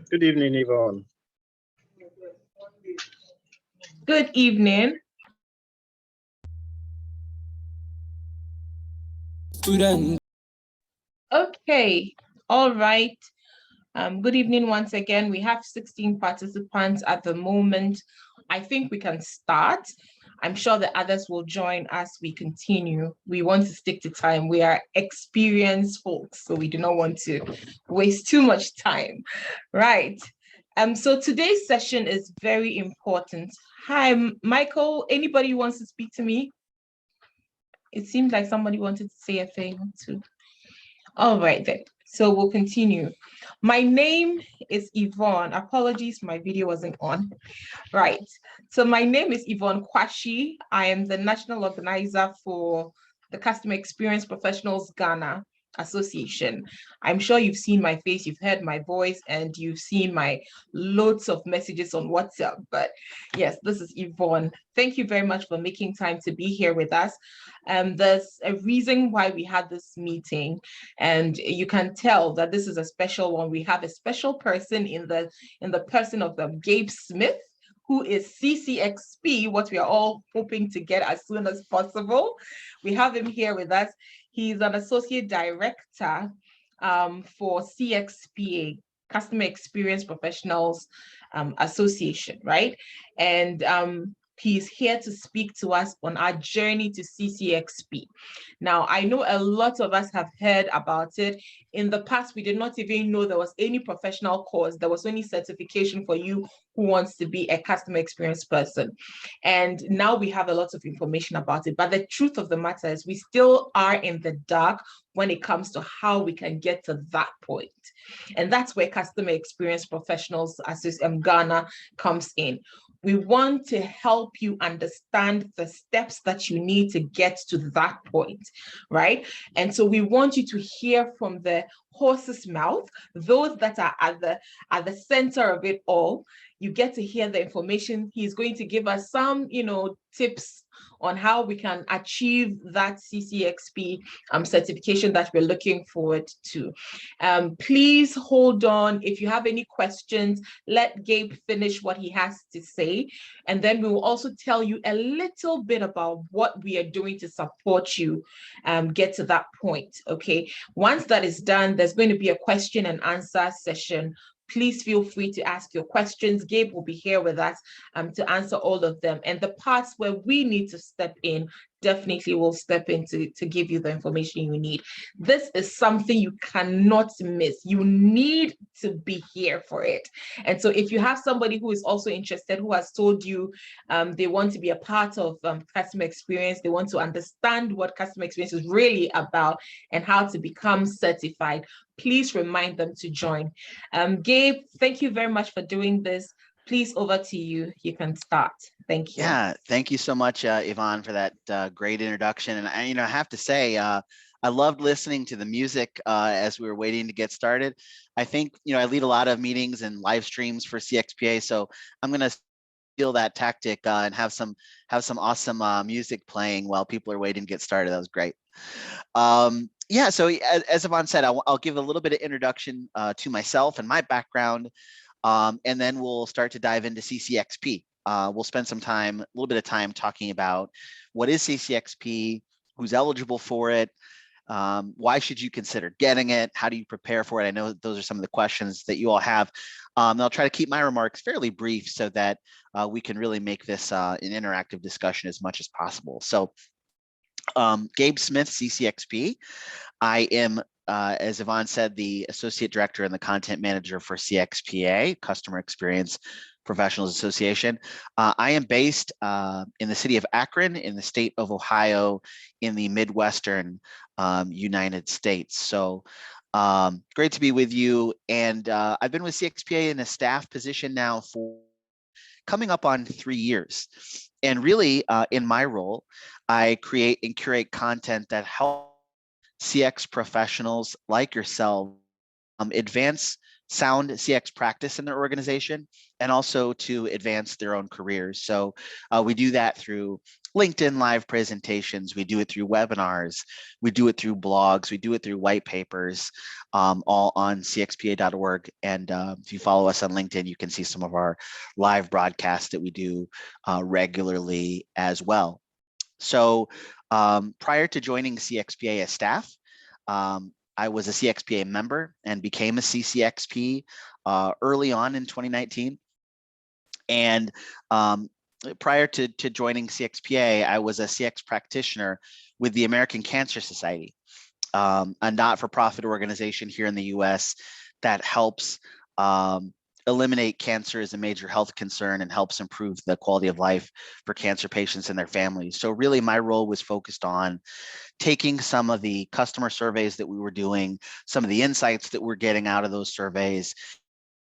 Good evening, Yvonne. Good evening. Student. Okay, all right. Good evening once again. We have 16 participants at the moment. I think we can start. I'm sure the others will join as we continue. We want to stick to time. We are experienced folks, so we do not want to waste too much time. Right. So today's session is very important. Hi, Michael. Anybody wants to speak to me? It seems like somebody wanted to say a thing too. All right then. So we'll continue. My name is Yvonne. Apologies, my video wasn't on. Right. So my name is Yvonne Kwashi. I am the national organizer for the Customer Experience Professionals Ghana Association. I'm sure you've seen my face, you've heard my voice, and you've seen my loads of messages on WhatsApp. But yes, this is Yvonne. Thank you very much for making time to be here with us. There's a reason why we had this meeting, and you can tell that this is a special one. We have a special person in the person of Gabe Smith, who is CCXP, what we are all hoping to get as soon as possible. We have him here with us. He's an associate director for CXPA, Customer Experience Professionals Association, right? And he's here to speak to us on our journey to CCXP. Now, I know a lot of us have heard about it. In the past, we did not even know there was any professional course. There was only certification for you who wants to be a customer experience person. And now we have a lot of information about it. But the truth of the matter is we still are in the dark when it comes to how we can get to that point. And that's where Customer Experience Professionals Ghana comes in. We want to help you understand the steps that you need to get to that point, right? And so we want you to hear from the horse's mouth, those that are at the center of it all. You get to hear the information. He's going to give us some, tips on how we can achieve that CCXP certification that we're looking forward to. Please hold on. If you have any questions, let Gabe finish what he has to say. And then we will also tell you a little bit about what we are doing to support you get to that point, okay? Once that is done, there's going to be a question and answer session. Please feel free to ask your questions. Gabe will be here with us to answer all of them. And the parts where we need to step in, definitely will step in to give you the information you need. This is something you cannot miss. You need to be here for it. And so if you have somebody who is also interested, who has told you they want to be a part of customer experience, they want to understand what customer experience is really about and how to become certified, please remind them to join. Gabe, thank you very much for doing this. Please, over to you. You can start. Thank you. Yeah, thank you so much, Yvonne, for that great introduction. And I have to say, I loved listening to the music as we were waiting to get started. I think, I lead a lot of meetings and live streams for CXPA, so I'm going to steal that tactic and have some awesome music playing while people are waiting to get started. That was great. Yeah, so as Yvonne said, I'll give a little bit of introduction to myself and my background, and then we'll start to dive into CCXP. We'll spend a little bit of time talking about what is CCXP, who's eligible for it, why should you consider getting it, how do you prepare for it? I know those are some of the questions that you all have. And I'll try to keep my remarks fairly brief so that we can really make this an interactive discussion as much as possible. So Gabe Smith, CCXP. I am, as Yvonne said, the Associate Director and the Content Manager for CXPA, Customer Experience Professionals Association. I am based in the city of Akron in the state of Ohio in the Midwestern United States. So great to be with you. And I've been with CXPA in a staff position now for coming up on 3 years. And really, in my role, I create and curate content that helps CX professionals like yourself advance sound CX practice in their organization and also to advance their own careers. So we do that through LinkedIn live presentations. We do it through webinars. We do it through blogs. We do it through white papers, all on cxpa.org. And if you follow us on LinkedIn, you can see some of our live broadcasts that we do regularly as well. So prior to joining CXPA as staff, I was a CXPA member and became a CCXP early on in 2019. And prior to joining CXPA, I was a CX practitioner with the American Cancer Society, a not-for-profit organization here in the US that helps eliminate cancer as a major health concern and helps improve the quality of life for cancer patients and their families. So really my role was focused on taking some of the customer surveys that we were doing, some of the insights that we're getting out of those surveys,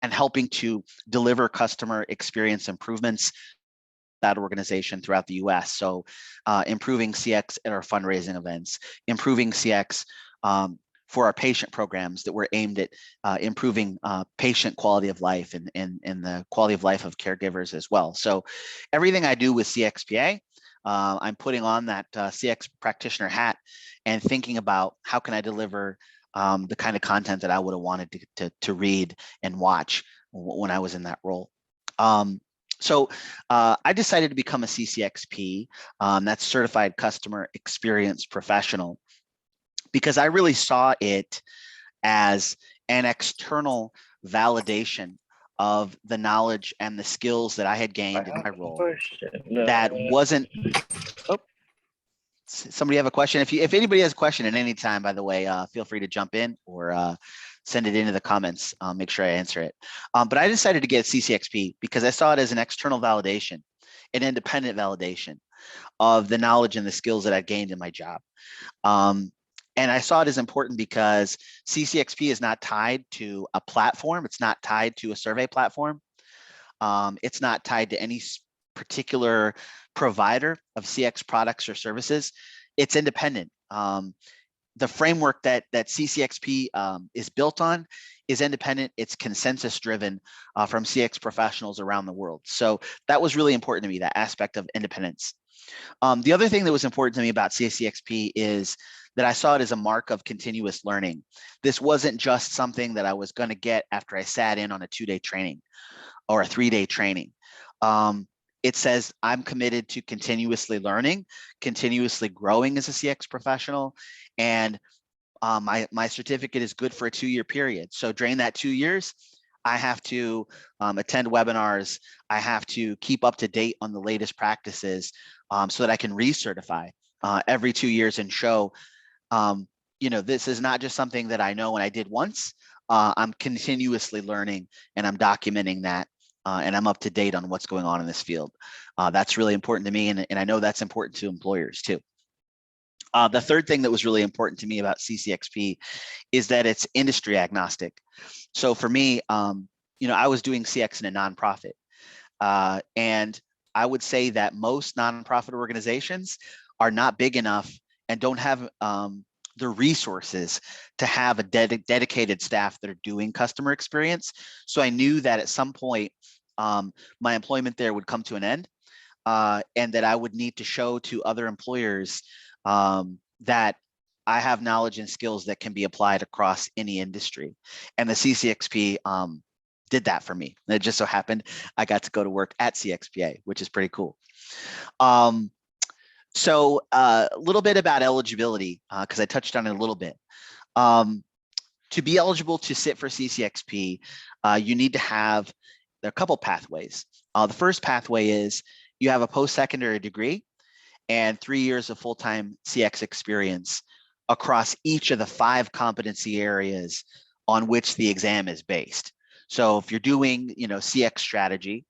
and helping to deliver customer experience improvements that organization throughout the US. So improving CX at our fundraising events, improving CX for our patient programs that were aimed at improving patient quality of life and the quality of life of caregivers as well. So everything I do with CXPA, I'm putting on that CX practitioner hat and thinking about how can I deliver the kind of content that I would have wanted to read and watch when I was in that role. So I decided to become a CCXP, that's Certified Customer Experience Professional, because I really saw it as an external validation of the knowledge and the skills that I had gained in my role. That wasn't, oh, somebody have a question? If anybody has a question at any time, by the way, feel free to jump in or send it into the comments. I'll make sure I answer it. But I decided to get CCXP because I saw it as an external validation, an independent validation of the knowledge and the skills that I gained in my job. And I saw it as important because CCXP is not tied to a platform. It's not tied to a survey platform. It's not tied to any particular provider of CX products or services. It's independent. The framework that CCXP is built on is independent. It's consensus driven from CX professionals around the world. So that was really important to me, that aspect of independence. The other thing that was important to me about CCXP is that I saw it as a mark of continuous learning. This wasn't just something that I was going to get after I sat in on a 2-day training or a 3-day training. It says I'm committed to continuously learning, continuously growing as a CX professional, and my certificate is good for a 2-year period. So during that 2 years, I have to attend webinars. I have to keep up to date on the latest practices so that I can recertify every 2 years and show, this is not just something that I know and I did once. I'm continuously learning and I'm documenting that. And I'm up to date on what's going on in this field. That's really important to me, and I know that's important to employers too. The third thing that was really important to me about CCXP is that it's industry agnostic. So for me, I was doing CX in a nonprofit, and I would say that most nonprofit organizations are not big enough and don't have the resources to have a dedicated staff that are doing customer experience. So I knew that at some point, my employment there would come to an end, and that I would need to show to other employers that I have knowledge and skills that can be applied across any industry. And the CCXP did that for me. And it just so happened I got to go to work at CXPA, which is pretty cool. So a little bit about eligibility, because I touched on it a little bit. To be eligible to sit for CCXP, you need to have, there are a couple pathways. The first pathway is you have a post-secondary degree and 3 years of full-time CX experience across each of the 5 competency areas on which the exam is based. So if you're doing, CX strategy,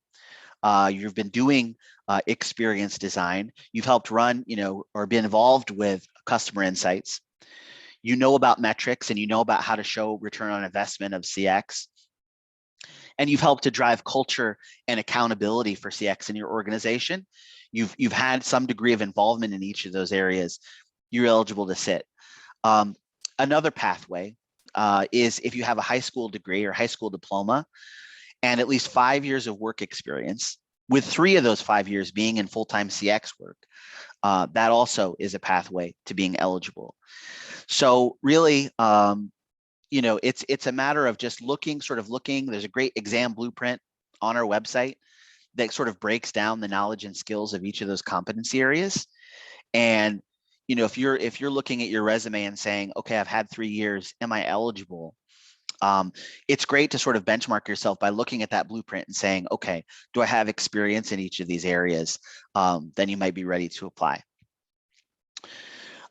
you've been doing experience design, you've helped run, or been involved with customer insights, you know about metrics and you know about how to show return on investment of CX, and you've helped to drive culture and accountability for CX in your organization, you've had some degree of involvement in each of those areas, you're eligible to sit. Another pathway is if you have a high school degree or high school diploma and at least 5 years of work experience, with 3 of those 5 years being in full-time CX work, that also is a pathway to being eligible. So really, you know, it's a matter of just looking. There's a great exam blueprint on our website that sort of breaks down the knowledge and skills of each of those competency areas. And, you know, if you're looking at your resume and saying, okay, I've had 3 years, am I eligible? It's great to sort of benchmark yourself by looking at that blueprint and saying, okay, do I have experience in each of these areas? Then you might be ready to apply.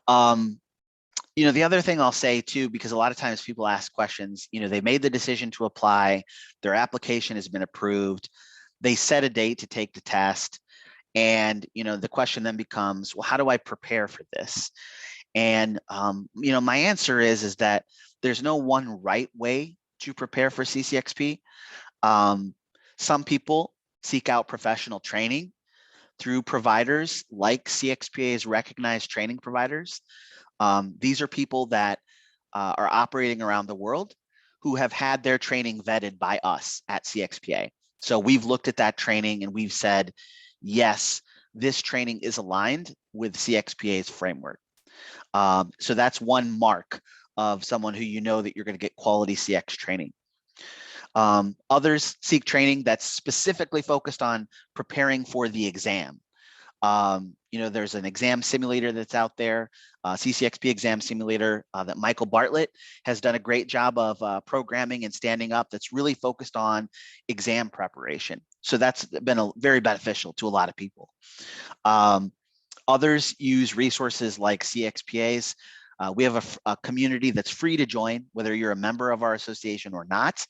You know, the other thing I'll say too, because a lot of times people ask questions, you know, they made the decision to apply, their application has been approved, they set a date to take the test. And, you know, the question then becomes, well, how do I prepare for this? And, you know, my answer is that there's no one right way to prepare for CCXP. Some people seek out professional training through providers like CXPA's recognized training providers. These are people that are operating around the world who have had their training vetted by us at CXPA. So we've looked at that training and we've said, yes, this training is aligned with CXPA's framework. So that's one mark of someone who you know that you're going to get quality CX training. Others seek training that's specifically focused on preparing for the exam. You know, there's an exam simulator that's out there, CCXP exam simulator that Michael Bartlett has done a great job of programming and standing up, that's really focused on exam preparation. So that's been very beneficial to a lot of people. Others use resources like CXPA's. We have a community that's free to join, whether you're a member of our association or not.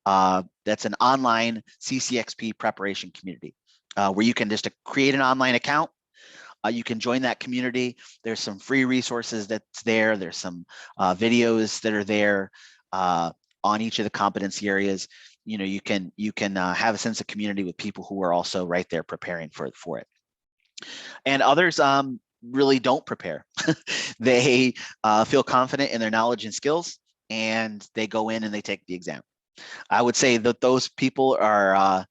That's an online CCXP preparation community where you can just create an online account. You can join that community. There's some free resources that's there. There's some videos that are there on each of the competency areas. You know, you can have a sense of community with people who are also right there preparing for it. And others really don't prepare. They feel confident in their knowledge and skills, and they go in and they take the exam. I would say that those people are,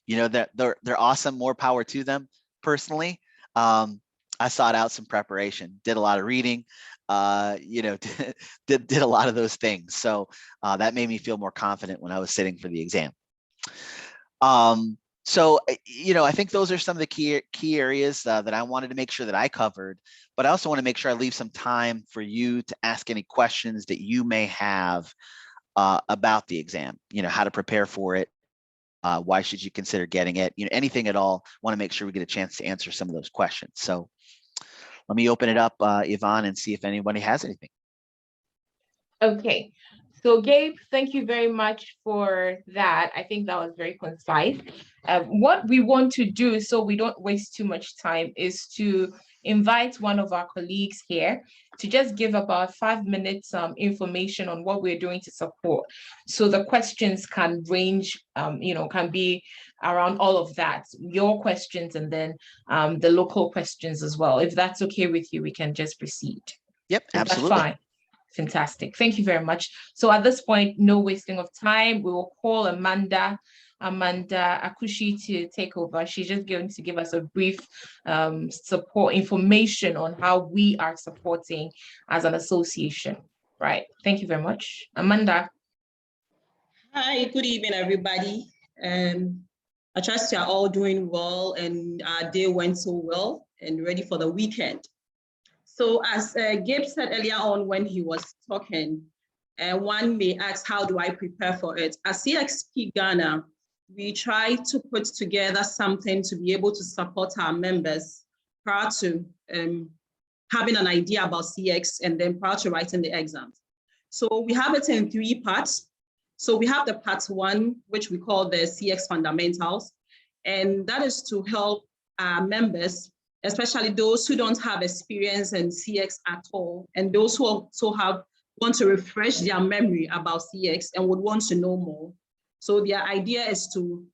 you know, that they're awesome. More power to them. Personally, I sought out some preparation, did a lot of reading, you know, did a lot of those things. So that made me feel more confident when I was sitting for the exam. So, you know, I think those are some of the key areas that I wanted to make sure that I covered, but I also want to make sure I leave some time for you to ask any questions that you may have about the exam, you know, how to prepare for it. Why should you consider getting it? You know, anything at all. Want to make sure we get a chance to answer some of those questions. So let me open it up, Yvonne, and see if anybody has anything. Okay. So Gabe, thank you very much for that. I think that was very concise. What we want to do, so we don't waste too much time, is to invite one of our colleagues here to just give about 5 minutes information on what we're doing to support. So the questions can range, you know, can be around all of that, your questions, and then the local questions as well. If that's okay with you, we can just proceed. Yep, absolutely. That's fine. Fantastic. Thank you very much. So at this point, no wasting of time. We will call Amanda Akushi to take over. She's just going to give us a brief support information on how we are supporting as an association. Right. Thank you very much. Amanda. Hi, good evening, everybody. I trust you're all doing well and our day went so well and ready for the weekend. So as Gabe said earlier on when he was talking, one may ask, how do I prepare for it? As CXP Ghana, we try to put together something to be able to support our members prior to having an idea about CX and then prior to writing the exams. So we have it in 3 parts. So we have the part 1, which we call the CX fundamentals, and that is to help our members, especially those who don't have experience in CX at all, and those who also want to refresh their memory about CX and would want to know more. So the idea is to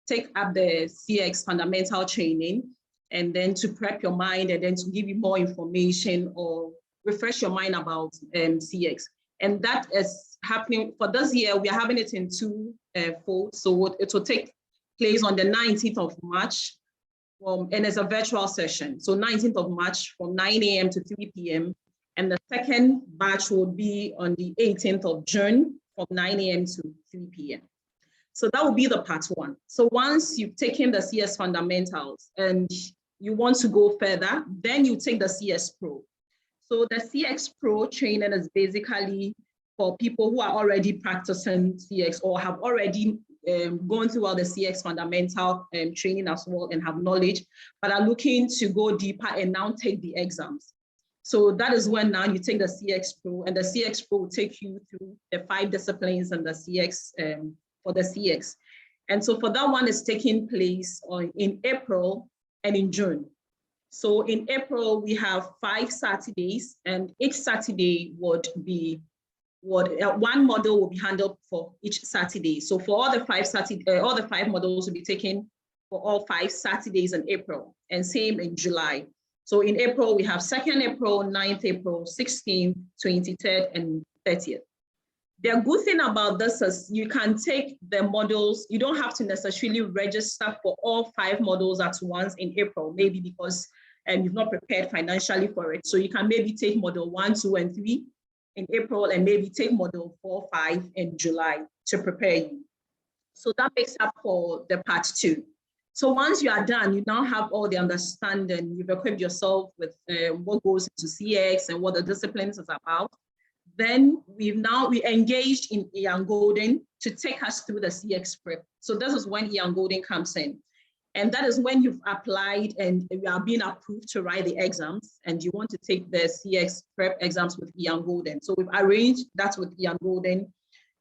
take up the CX fundamental training and then to prep your mind and then to give you more information or refresh your mind about CX. And that is happening for this year. We are having it in 2 folds. So it will take place on the 19th of March, and it's a virtual session. So 19th of March from 9 a.m. to 3 p.m. And the second batch will be on the 18th of June from 9 a.m. to 3 p.m. So that will be the part one. So once you've taken the CS fundamentals and you want to go further, then you take the CS Pro. So the CX Pro training is basically for people who are already practicing CX or have already gone through all the CX fundamental training as well and have knowledge, but are looking to go deeper and now take the exams. So that is when now you take the CX Pro, and the CX Pro will take you through the 5 disciplines and the CX for the CX. And so for that one, is taking place in April and in June. So in April, we have 5 Saturdays, and each Saturday would be one model will be handled for each Saturday. So for all the 5 Saturday, all the 5 models will be taken for all 5 Saturdays in April, and same in July. So in April, we have 2nd April, 9th April, 16th, 23rd, and 30th. The good thing about this is you can take the models, you don't have to necessarily register for all 5 models at once in April, maybe because you've not prepared financially for it. So you can maybe take model 1, 2, and 3 in April, and maybe take model 4, 5 in July to prepare you. So that makes up for the part 2. So once you are done, you now have all the understanding, you've equipped yourself with what goes into CX and what the disciplines is about. Then we engaged in Ian Golden to take us through the CX prep. So this is when Ian Golden comes in. And that is when you've applied and you are being approved to write the exams, and you want to take the CX prep exams with Ian Golden. So we've arranged that with Ian Golden,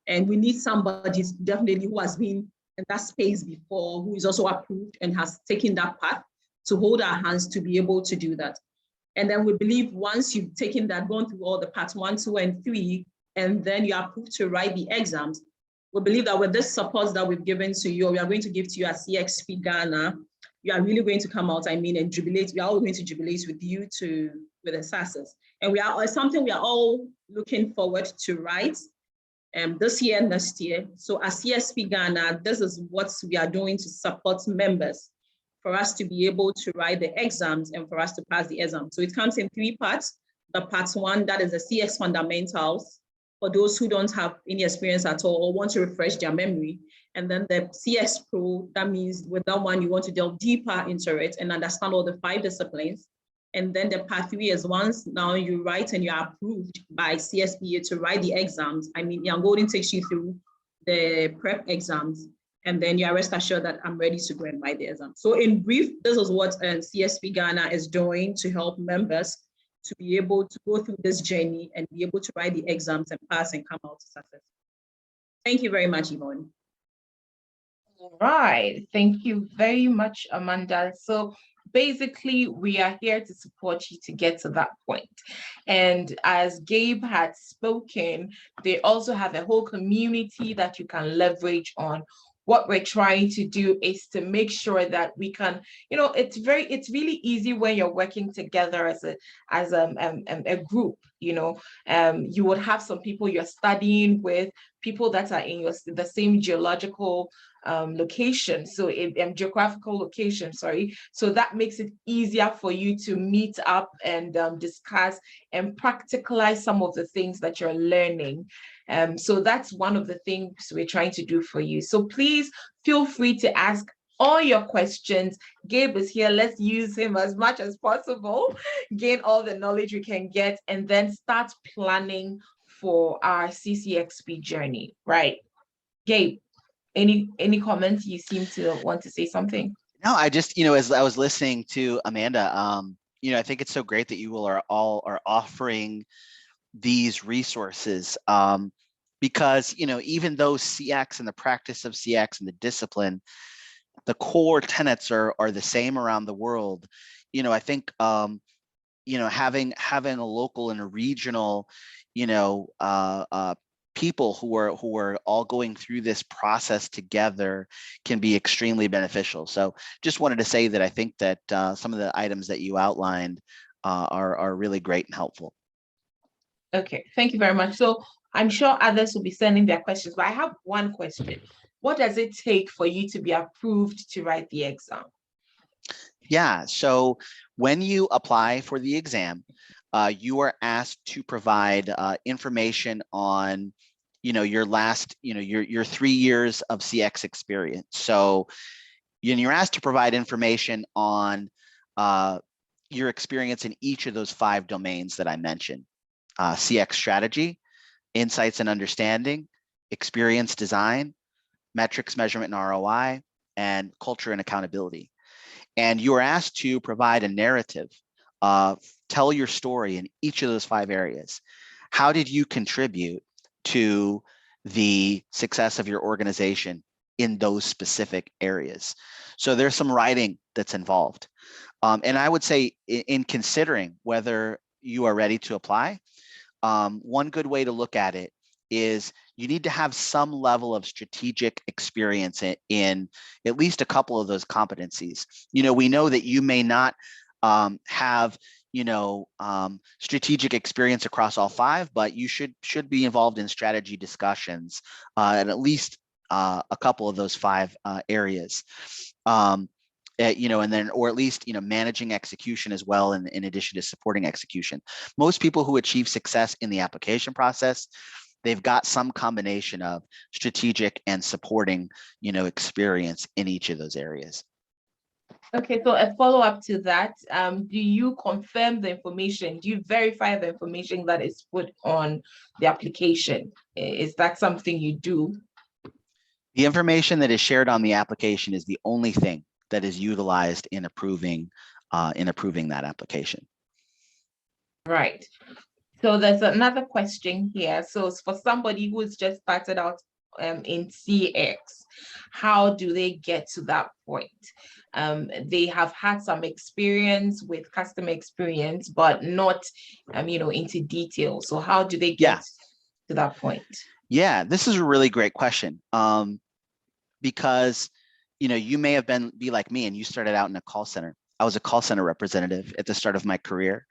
and we need somebody definitely who has been in that space before, who is also approved and has taken that path to hold our hands to be able to do that. And then we believe once you've taken that, gone through all the parts 1, 2, and 3, and then you are approved to write the exams, we believe that with this support that we've given to you, we are going to give to you at CXP Ghana, you are really going to come out, and jubilate. We are all going to jubilate with you with the SASs. And it's something we are all looking forward to write this year and next year. So at CSP Ghana, this is what we are doing to support members for us to be able to write the exams and for us to pass the exam. So it comes in 3 parts. The part 1, that is the CX fundamentals, for those who don't have any experience at all or want to refresh their memory. And then the CX Pro, that means with that one, you want to delve deeper into it and understand all the 5 disciplines. And then the part 3 is once now you write and you are approved by CSPA to write the exams. Ian Golden takes you through the prep exams, and then you are rest assured that I'm ready to go and write the exam. So in brief, this is what CSP Ghana is doing to help members to be able to go through this journey and be able to write the exams and pass and come out to success. Thank you very much, Yvonne. All right, thank you very much, Amanda. So basically, we are here to support you to get to that point. And as Gabe had spoken, they also have a whole community that you can leverage on. What we're trying to do is to make sure that we can, it's really easy when you're working together as a group. You would have some people you're studying with, people that are in the same geological location, so geographical location, sorry. So that makes it easier for you to meet up and discuss and practicalize some of the things that you're learning. So that's one of the things we're trying to do for you. So please feel free to ask all your questions. Gabe is here. Let's use him as much as possible, gain all the knowledge we can get, and then start planning for our CCXP journey, right? Gabe, any comments? You seem to want to say something. No, I just, as I was listening to Amanda, I think it's so great that you all are offering these resources, because, even though CX and the practice of CX and the discipline, the core tenets are the same around the world. I think, having a local and a regional, people who are all going through this process together can be extremely beneficial. So just wanted to say that I think that some of the items that you outlined are really great and helpful. Okay, thank you very much. So I'm sure others will be sending their questions, but I have one question. what does it take for you to be approved to write the exam? Yeah, so when you apply for the exam, you are asked to provide information on, your last, your 3 years of CX experience. So you're asked to provide information on your experience in each of those 5 domains that I mentioned: CX strategy, insights and understanding, experience design, metrics, measurement and ROI, and culture and accountability. And you are asked to provide a narrative, tell your story in each of those 5 areas. How did you contribute to the success of your organization in those specific areas? So there's some writing that's involved. And I would say in considering whether you are ready to apply, one good way to look at it is you need to have some level of strategic experience in at least a couple of those competencies. We know that you may not have strategic experience across all 5, but you should be involved in strategy discussions at least a couple of those 5 areas. And then, or at least, managing execution as well, in addition to supporting execution. Most people who achieve success in the application process, they've got some combination of strategic and supporting, experience in each of those areas. Okay, so a follow-up to that, do you confirm the information? Do you verify the information that is put on the application? Is that something you do? The information that is shared on the application is the only thing that is utilized in approving that application. Right. So there's another question here. So it's for somebody who's just started out in CX, how do they get to that point? They have had some experience with customer experience, but not, into detail. So how do they get to that point? Yeah, this is a really great question. Because, you may have be like me and you started out in a call center. I was a call center representative at the start of my career.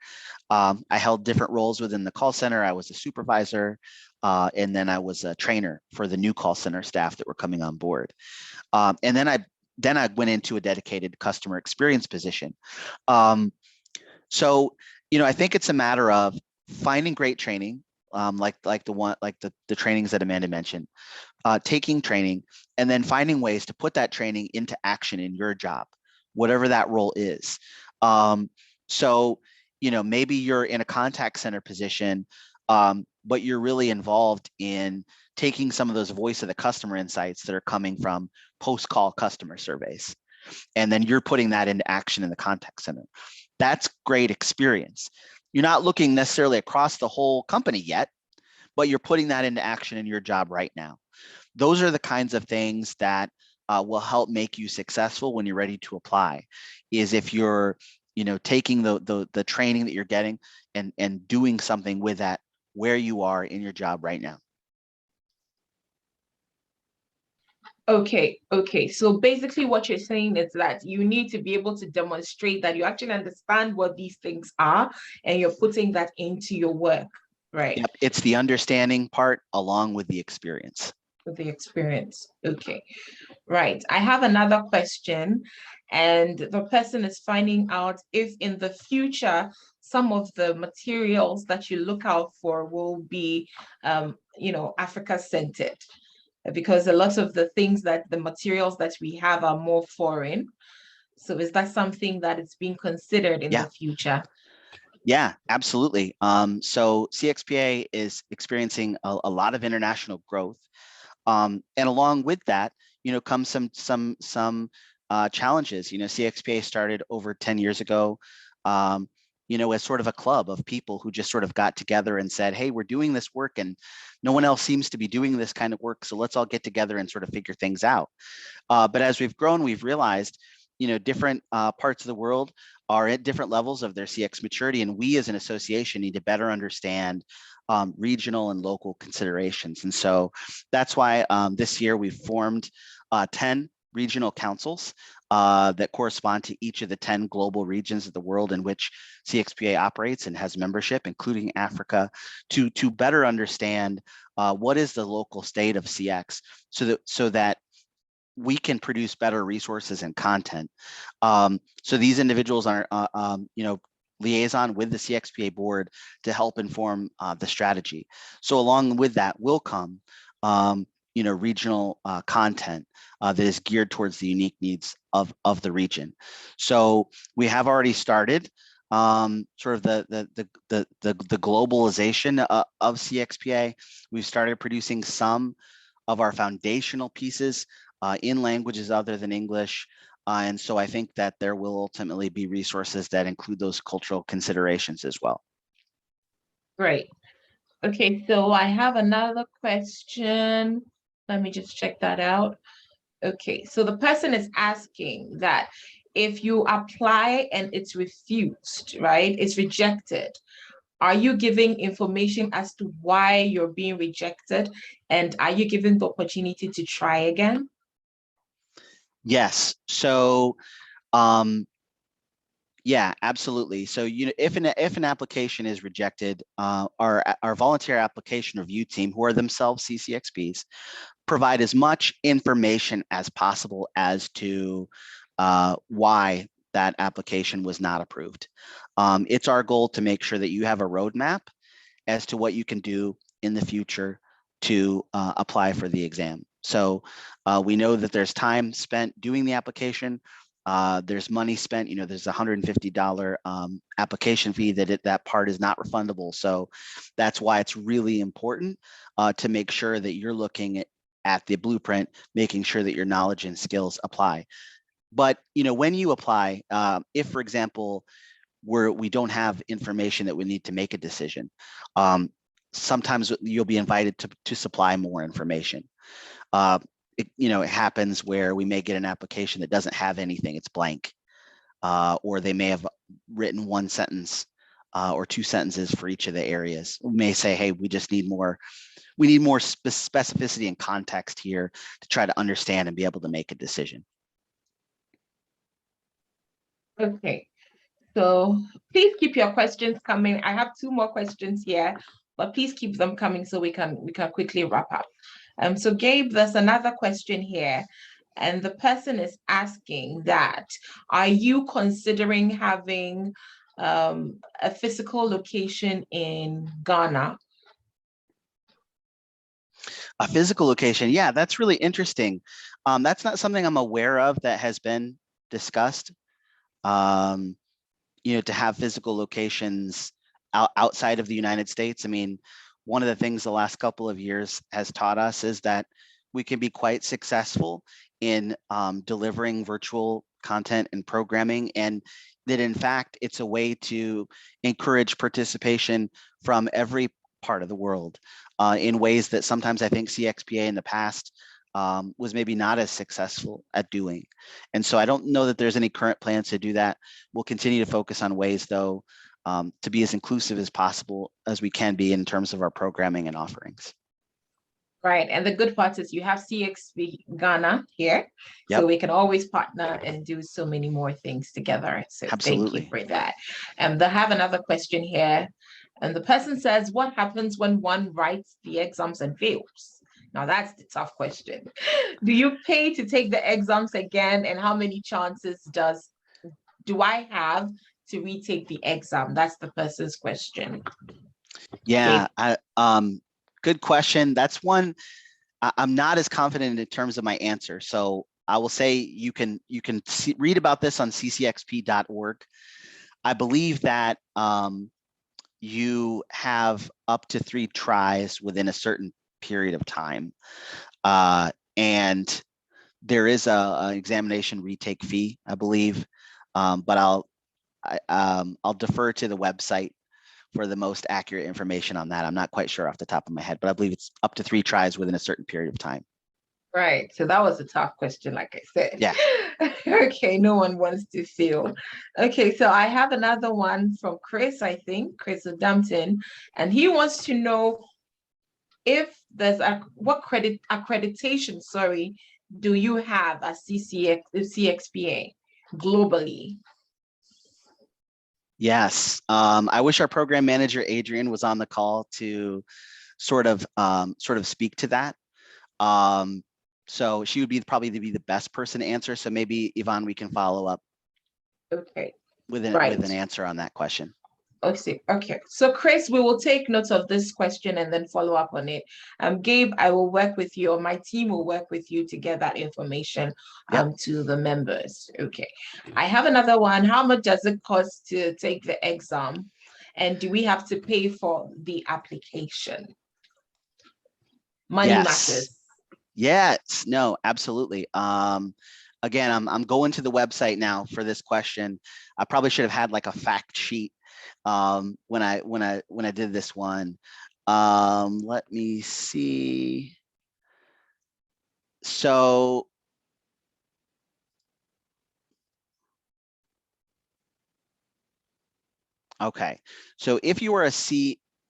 I held different roles within the call center. I was a supervisor, and then I was a trainer for the new call center staff that were coming on board. And then I went into a dedicated customer experience position. So, I think it's a matter of finding great training, like the trainings that Amanda mentioned, taking training, and then finding ways to put that training into action in your job, whatever that role is. So, maybe you're in a contact center position, but you're really involved in taking some of those voice of the customer insights that are coming from post-call customer surveys. And then you're putting that into action in the contact center. That's great experience. You're not looking necessarily across the whole company yet, but you're putting that into action in your job right now. Those are the kinds of things that will help make you successful when you're ready to apply. Is if you're, taking the training that you're getting and doing something with that where you are in your job right now. Okay. So basically what you're saying is that you need to be able to demonstrate that you actually understand what these things are and you're putting that into your work, right? Yep, it's the understanding part along with the experience. With the experience. Okay, right. I have another question, and the person is finding out if in the future some of the materials that you look out for will be, Africa centered, because a lot of the materials that we have are more foreign. So is that something that is being considered in the future? Yeah, absolutely. So CXPA is experiencing a lot of international growth. And along with that, comes some challenges. CXPA started over 10 years ago, as sort of a club of people who just sort of got together and said, hey, we're doing this work and no one else seems to be doing this kind of work. So let's all get together and sort of figure things out. But as we've grown, we've realized, different parts of the world are at different levels of their CX maturity. And we as an association need to better understand regional and local considerations. And so that's why this year we've formed 10 regional councils that correspond to each of the 10 global regions of the world in which CXPA operates and has membership, including Africa, to better understand what is the local state of CX, so that we can produce better resources and content. So these individuals are, liaison with the CXPA board to help inform the strategy. So along with that will come, regional content that is geared towards the unique needs of the region. So we have already started sort of the globalization of CXPA. We've started producing some of our foundational pieces in languages other than English. And so I think that there will ultimately be resources that include those cultural considerations as well. Great. Okay, so I have another question. Let me just check that out. Okay, so the person is asking that if you apply and it's refused, right? It's rejected. Are you giving information as to why you're being rejected? And are you given the opportunity to try again? Yes. So, yeah, absolutely. So, if an application is rejected, our volunteer application review team, who are themselves CCXPs, provide as much information as possible as to why that application was not approved. It's our goal to make sure that you have a roadmap as to what you can do in the future to apply for the exam. So we know that there's time spent doing the application. There's money spent, there's a $150 application fee that part is not refundable. So that's why it's really important to make sure that you're looking at the blueprint, making sure that your knowledge and skills apply. But, when you apply, if, for example, we don't have information that we need to make a decision, sometimes you'll be invited to supply more information. It happens where we may get an application that doesn't have anything, it's blank, or they may have written one sentence or two sentences for each of the areas. We may say, hey, we need more specificity and context here to try to understand and be able to make a decision. Okay, so please keep your questions coming. I have 2 more questions here, but please keep them coming so we can quickly wrap up. So Gabe, there's another question here, and the person is asking that, are you considering having a physical location in Ghana? A physical location, yeah, that's really interesting. That's not something I'm aware of that has been discussed. To have physical locations outside of the United States. I mean, one of the things the last couple of years has taught us is that we can be quite successful in delivering virtual content and programming, and that in fact, it's a way to encourage participation from every part of the world in ways that sometimes I think CXPA in the past was maybe not as successful at doing. And so I don't know that there's any current plans to do that. We'll continue to focus on ways, though, to be as inclusive as possible as we can be in terms of our programming and offerings. Right, and the good part is you have CXP Ghana here, Yep. So we can always partner and do so many more things together. So Absolutely. Thank you for that. They have another question here, and the person says, what happens when one writes the exams and fails? Now that's the tough question. Do you pay to take the exams again, and how many chances do I have to retake the exam? That's the person's question. Yeah, good question. That's one I'm not as confident in terms of my answer. So I will say you can read about this on ccxp.org. I believe that you have up to 3 tries within a certain period of time, and there is a examination retake fee, I believe, but I'll defer to the website for the most accurate information on that. I'm not quite sure off the top of my head, but I believe it's up to 3 tries within a certain period of time. Right. So that was a tough question, like I said. Yeah. Okay, no one wants to fail. Okay, so I have another one from Chris, I think, Chris Dumpton, and he wants to know if there's what accreditation, do you have as CXPA globally? Yes, I wish our program manager Adrian was on the call to sort of speak to that. So she would be probably the best person to answer. So maybe Yvonne, we can follow up Okay. with Right. an answer on that question. Okay. So Chris, we will take note of this question and then follow up on it. Gabe, I will work with you, or my team will work with you to get that information to the members. Okay. I have another one. How much does it cost to take the exam? And do we have to pay for the application? Money matters. Yes, no, absolutely. Again, I'm going to the website now for this question. I probably should have had like a fact sheet when I did this one. Let me see. So okay, so if you are a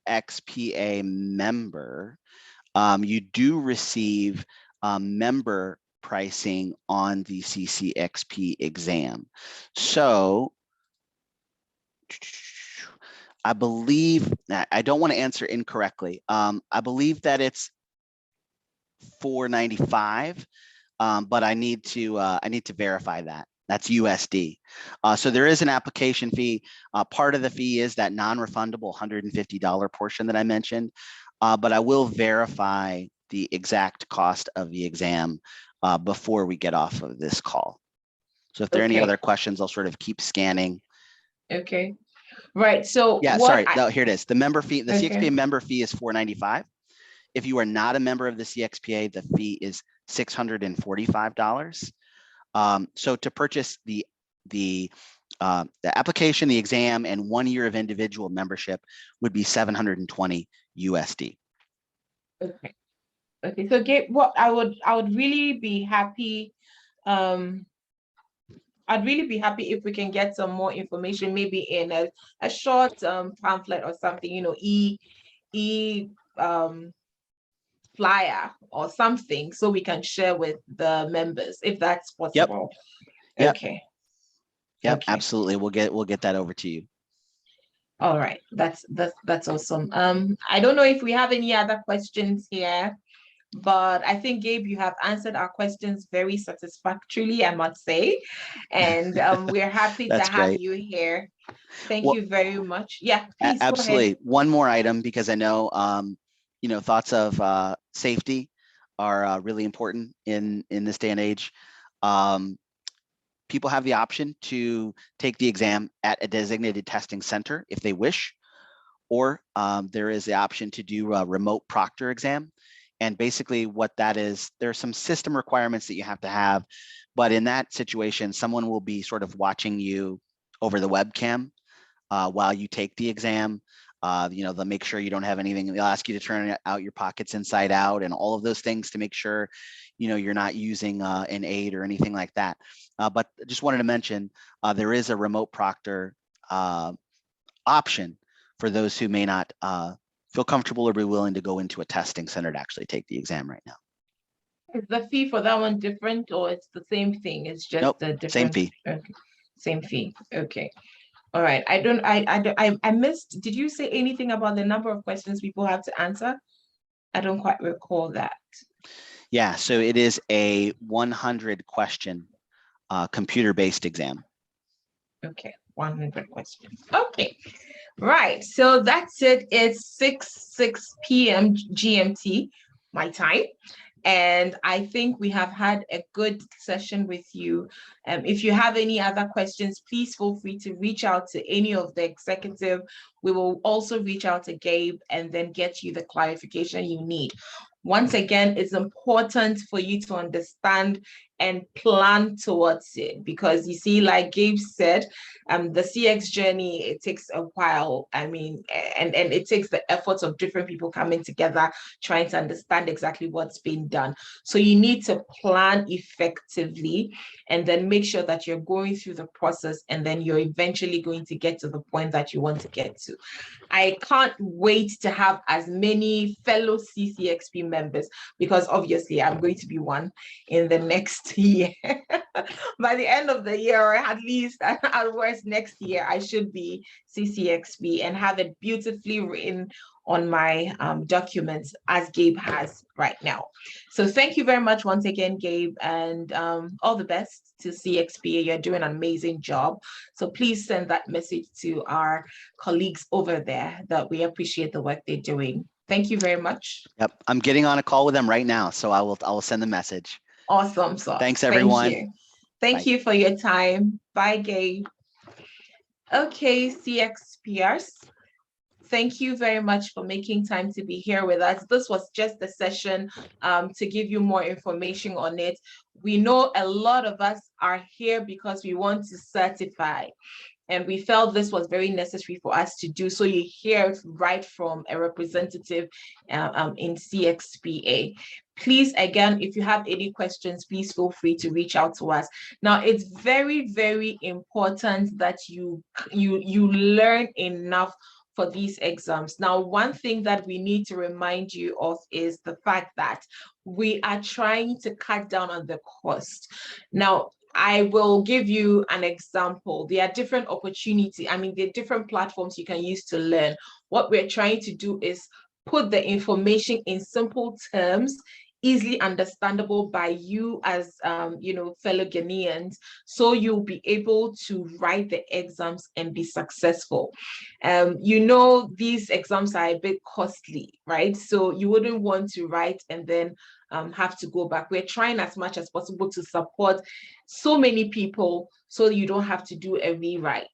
CXPA member, you do receive member pricing on the CCXP exam. So I believe, I don't want to answer incorrectly. I believe that it's $495, but I need to verify that. That's USD. So there is an application fee. Part of the fee is that non-refundable $150 portion that I mentioned, but I will verify the exact cost of the exam before we get off of this call. So if there are any other questions, I'll sort of keep scanning. Okay. Right. So yeah, sorry. No, here it is. The member fee, the CXPA member fee is $495. If you are not a member of the CXPA, the fee is $645. So to purchase the application, the exam, and 1 year of individual membership would be $720 USD. Okay. Okay. So Gabe, what I would really be happy. I'd really be happy if we can get some more information, maybe in a short pamphlet or something, you know, flyer or something, so we can share with the members if that's possible. Yep. Okay. Yep. Okay. Absolutely. We'll get that over to you. All right. That's awesome. I don't know if we have any other questions here, but I think, Gabe, you have answered our questions very satisfactorily, I must say. And we're happy to have you here. Thank you very much. Yeah, please absolutely. Go ahead. One more item, because I know, you know, thoughts of safety are really important in this day and age. People have the option to take the exam at a designated testing center if they wish, or there is the option to do a remote proctor exam. And basically what that is, there are some system requirements that you have to have, but in that situation, someone will be sort of watching you over the webcam while you take the exam. You know, they'll make sure you don't have anything. They'll ask you to turn out your pockets inside out and all of those things to make sure, you know, you're not using an aid or anything like that. But I just wanted to mention there is a remote proctor option for those who may not feel comfortable or be willing to go into a testing center to actually take the exam right now. Is the fee for that one different, or it's the same thing? It's just a different same fee. Okay. Same fee. Okay. All right. I missed. Did you say anything about the number of questions people have to answer? I don't quite recall that. Yeah, so it is a 100 question computer-based exam. Okay, 100 questions. Okay, right. So that's it. It's 6 p.m. GMT, my time. And I think we have had a good session with you. If you have any other questions, please feel free to reach out to any of the executive. We will also reach out to Gabe and then get you the clarification you need. Once again, it's important for you to understand and plan towards it, because you see, like Gabe said, the CX journey, it takes a while. I mean, and it takes the efforts of different people coming together, trying to understand exactly what's being done. So you need to plan effectively and then make sure that you're going through the process, and then you're eventually going to get to the point that you want to get to. I can't wait to have as many fellow CCXP members, because obviously I'm going to be one in the next the year. By the end of the year, or at least at worst next year, I should be CCXP and have it beautifully written on my documents as Gabe has right now. So thank you very much once again, Gabe, and all the best to CXP. You're doing an amazing job. So please send that message to our colleagues over there that we appreciate the work they're doing. Thank you very much. Yep, I'm getting on a call with them right now, so I will send the message. Awesome sauce. Thanks, everyone. Thank you. Thank you for your time. Bye, Gabe. Okay, CXPers. Thank you very much for making time to be here with us. This was just a session to give you more information on it. We know a lot of us are here because we want to certify. And we felt this was very necessary for us to do. So you hear it right from a representative in CXPA. Please, again, if you have any questions, please feel free to reach out to us. Now, it's very, very important that you learn enough for these exams. Now, one thing that we need to remind you of is the fact that we are trying to cut down on the cost. Now, I will give you an example. There are different opportunities. I mean, there are different platforms you can use to learn. What we're trying to do is put the information in simple terms, easily understandable by you as fellow Ghanaians, so you'll be able to write the exams and be successful. These exams are a bit costly, right? So you wouldn't want to write and then have to go back. We're trying as much as possible to support so many people so you don't have to do a rewrite.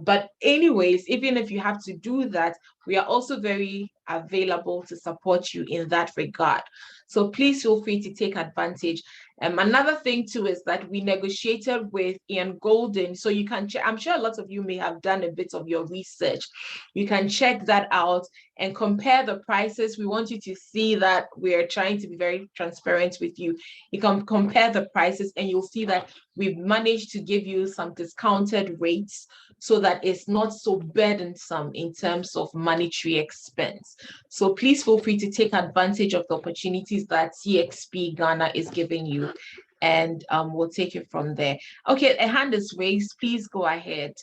But anyways, even if you have to do that, we are also very available to support you in that regard. So please feel free to take advantage. Another thing too is that we negotiated with Ian Golden. So you can check, I'm sure a lot of you may have done a bit of your research. You can check that out and compare the prices. We want you to see that we're trying to be very transparent with you. You can compare the prices and you'll see that we've managed to give you some discounted rates so that it's not so burdensome in terms of monetary expense. So please feel free to take advantage of the opportunities that CXP Ghana is giving you, and we'll take it from there. Okay, a hand is raised. Please go ahead.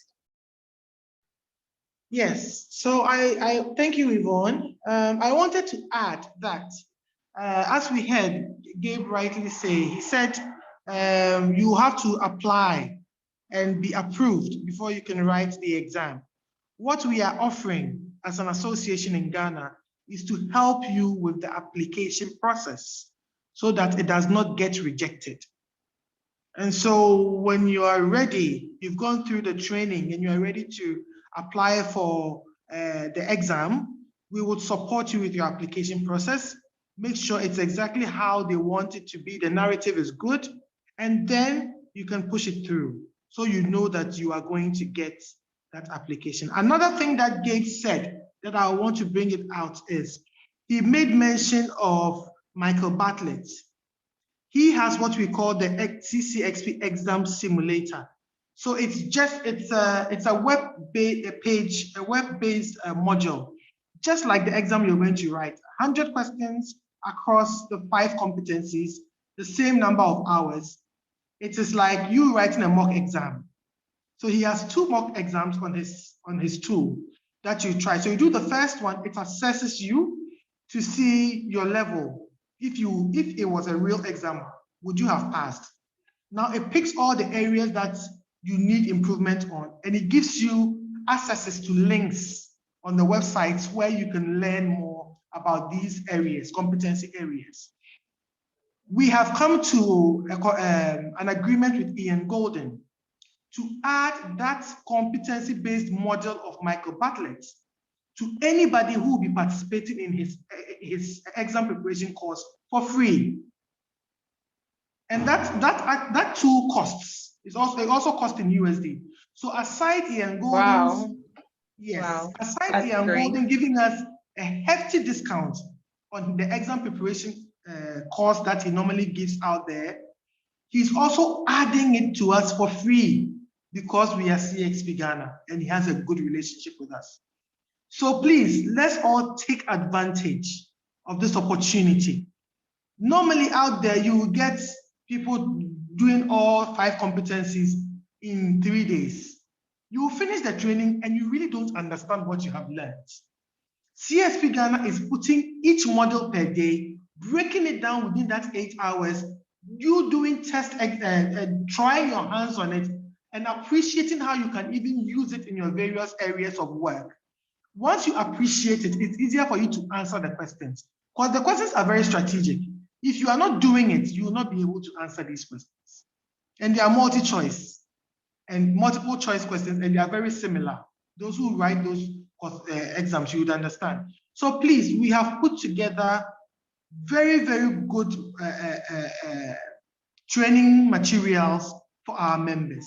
Yes, so I thank you, Yvonne. I wanted to add that, as we heard Gabe rightly say, he said you have to apply and be approved before you can write the exam. What we are offering as an association in Ghana is to help you with the application process so that it does not get rejected. And so when you are ready, you've gone through the training and you are ready to apply for the exam, we would support you with your application process, make sure it's exactly how they want it to be, the narrative is good, and then you can push it through so you know that you are going to get that application. Another thing that Gabe said that I want to bring it out is he made mention of Michael Bartlett. He has what we call the CCXP exam simulator. So it's a web-based module, just like the exam you're going to write. 100 questions across the 5 competencies, the same number of hours. It is like you writing a mock exam. So he has 2 mock exams on his tool that you try. So you do the first one, it assesses you to see your level. If it was a real exam, would you have passed? Now it picks all the areas that you need improvement on, and it gives you access to links on the websites where you can learn more about these areas, competency areas. We have come to an agreement with Ian Golden to add that competency-based model of Michael Bartlett to anybody who will be participating in his exam preparation course for free. And that tool costs. It also costs in USD. So aside Ian Golden, aside Ian Golden giving us a hefty discount on the exam preparation course that he normally gives out there, he's also adding it to us for free because we are CXP Ghana and he has a good relationship with us. So please, let's all take advantage of this opportunity. Normally out there, you will get people doing all 5 competencies in 3 days. You will finish the training and you really don't understand what you have learned. CSP Ghana is putting each model per day, breaking it down within that 8 hours, you doing test, trying your hands on it, and appreciating how you can even use it in your various areas of work. Once you appreciate it, it's easier for you to answer the questions, because the questions are very strategic. If you are not doing it, you will not be able to answer these questions. And they are multi-choice and multiple choice questions, and they are very similar. Those who write those exams, you would understand. So please, we have put together very, very good training materials for our members.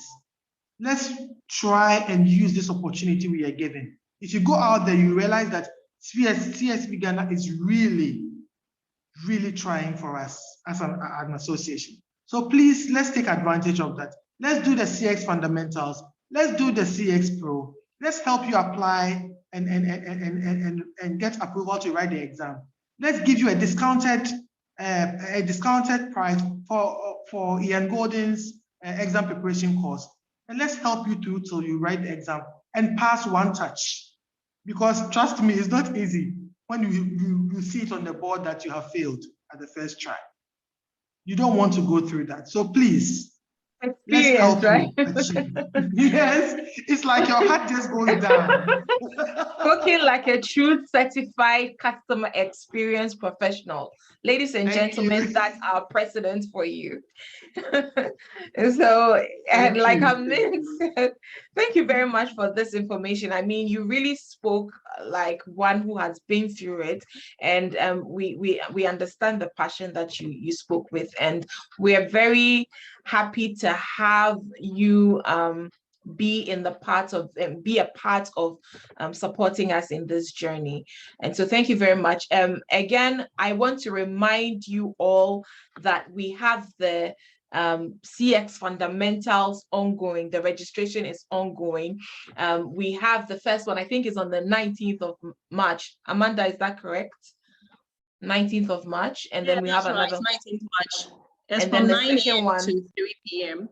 Let's try and use this opportunity we are given. If you go out there, you realize that CSP Ghana is really, really trying for us as an association. So please, let's take advantage of that. Let's do the CX fundamentals. Let's do the CX Pro. Let's help you apply and get approval to write the exam. Let's give you a discounted price for Ian Gordon's exam preparation course. And let's help you through till you write the exam and pass one touch. Because trust me, it's not easy when you see it on the board that you have failed at the first try. You don't want to go through that. So please, let's help right? you achieve. Yes, it's like your heart just goes down. Looking like a true certified customer experience professional. Ladies and gentlemen, that's our precedent for you. So, and like Hamid said, thank you very much for this information. I mean, you really spoke like one who has been through it, and we understand the passion that you spoke with, and we are very happy to have you be a part of supporting us in this journey. And so thank you very much. Again, I want to remind you all that we have the CX fundamentals ongoing. The registration is ongoing. We have the first one, I think, is on the 19th of March. Amanda, is that correct? 19th of March, and then we have another 19th March. It's and from then the 9 second a.m. one to 3 p.m.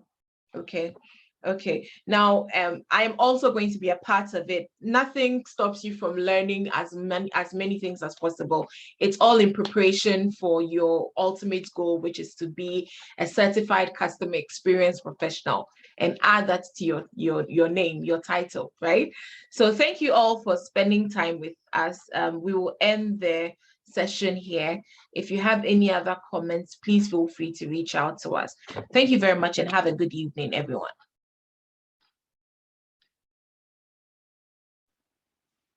Okay. Now, I'm also going to be a part of it. Nothing stops you from learning as many things as possible. It's all in preparation for your ultimate goal, which is to be a certified customer experience professional, and add that to your name, your title, right? So thank you all for spending time with us. We will end the session here. If you have any other comments, please feel free to reach out to us. Thank you very much and have a good evening, everyone.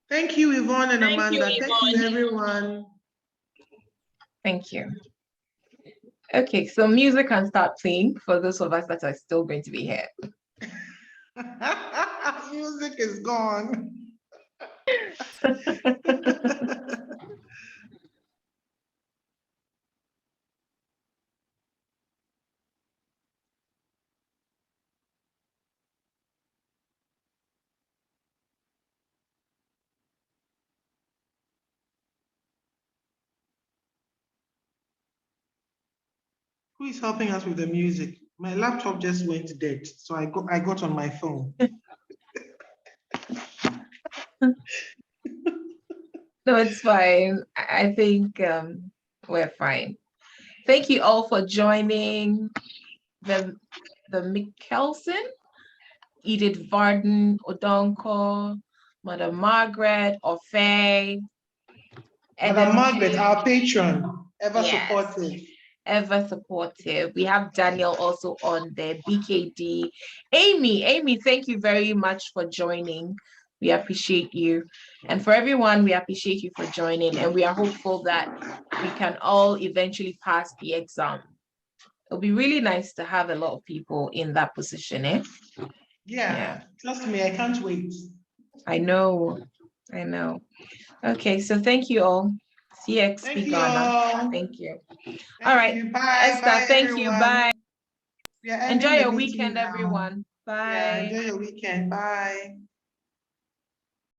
Thank you, Yvonne and Amanda. Thank you, everyone. Thank you. Okay, so music can start playing for those of us that are still going to be here. Music is gone. Who is helping us with the music? My laptop just went dead, so I got on my phone. No, it's fine. I think we're fine. Thank you all for joining the Mikkelsen, Edith Varden, Odonko, Mother Margaret, Ofe. Mother Margaret, our patron, ever supportive. Ever supportive. We have Daniel also on there, BKD. Amy, thank you very much for joining. We appreciate you. And for everyone, we appreciate you for joining. And we are hopeful that we can all eventually pass the exam. It'll be really nice to have a lot of people in that position, eh? Yeah. Trust me, I can't wait. I know. Okay, so thank you all. CXP Ghana. Thank you. All right. Bye. Esther, Bye, thank everyone. you. Bye. Yeah, enjoy your weekend, everyone. Bye. Yeah, enjoy your weekend. Bye.